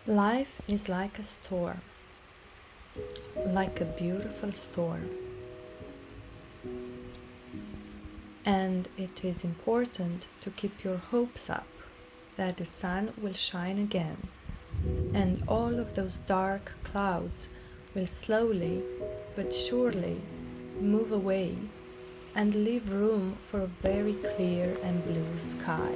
Life is like a storm, like a beautiful storm, and it is important to keep your hopes up that the sun will shine again and all of those dark clouds will slowly but surely move away and leave room for a very clear and blue sky.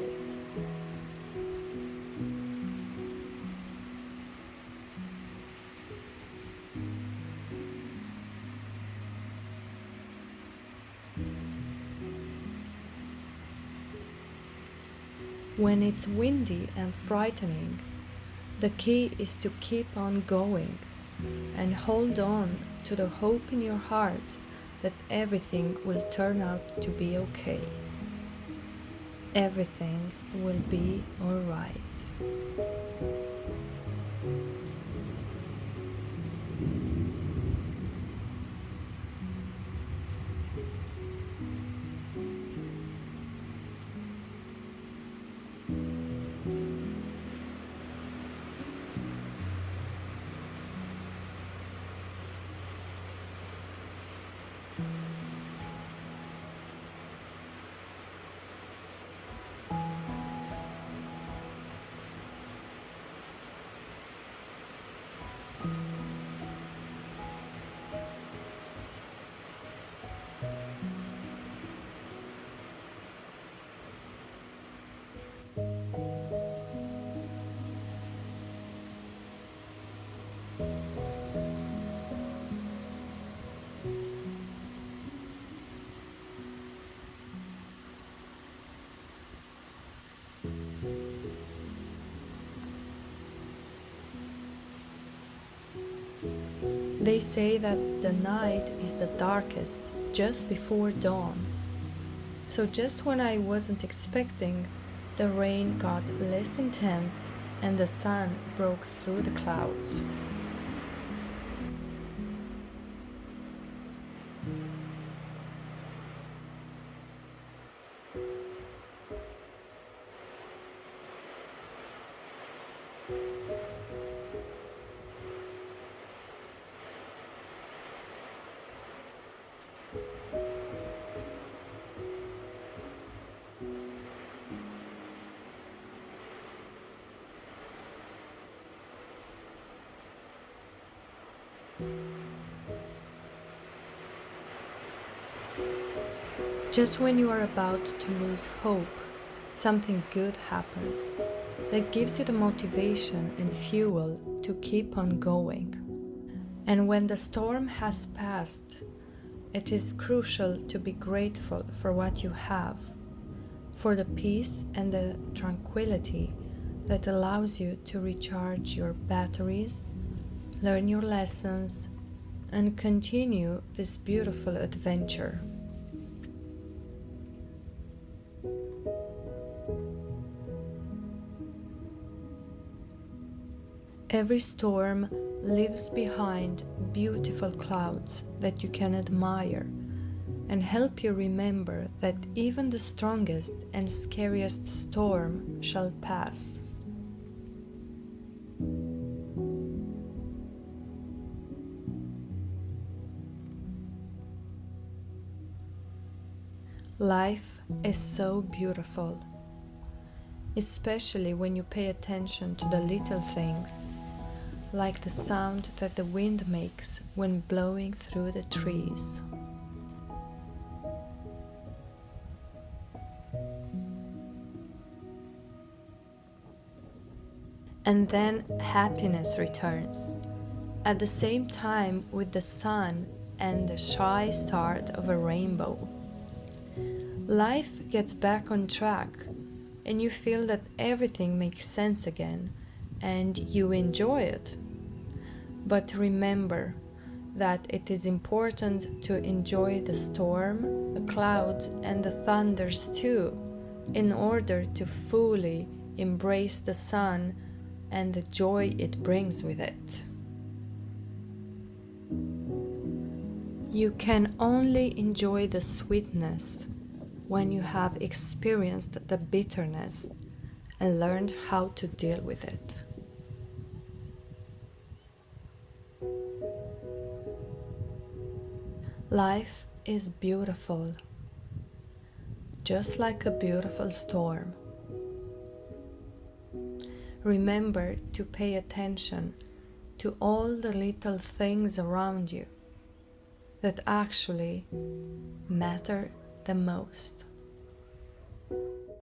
When it's windy and frightening, the key is to keep on going and hold on to the hope in your heart that everything will turn out to be okay. Everything will be alright. They say that the night is the darkest just before dawn. So just when I wasn't expecting, the rain got less intense and the sun broke through the clouds. Just when you are about to lose hope, something good happens that gives you the motivation and fuel to keep on going. And when the storm has passed, it is crucial to be grateful for what you have, for the peace and the tranquility that allows you to recharge your batteries, learn your lessons, and continue this beautiful adventure. Every storm leaves behind beautiful clouds that you can admire and help you remember that even the strongest and scariest storm shall pass. Life is so beautiful, especially when you pay attention to the little things, like the sound that the wind makes when blowing through the trees. And then happiness returns, at the same time with the sun and the shy start of a rainbow. Life gets back on track, and you feel that everything makes sense again, and you enjoy it. But remember that it is important to enjoy the storm, the clouds, and the thunders too, in order to fully embrace the sun and the joy it brings with it. You can only enjoy the sweetness when you have experienced the bitterness and learned how to deal with it. Life is beautiful, just like a beautiful storm. Remember to pay attention to all the little things around you that actually matter the most.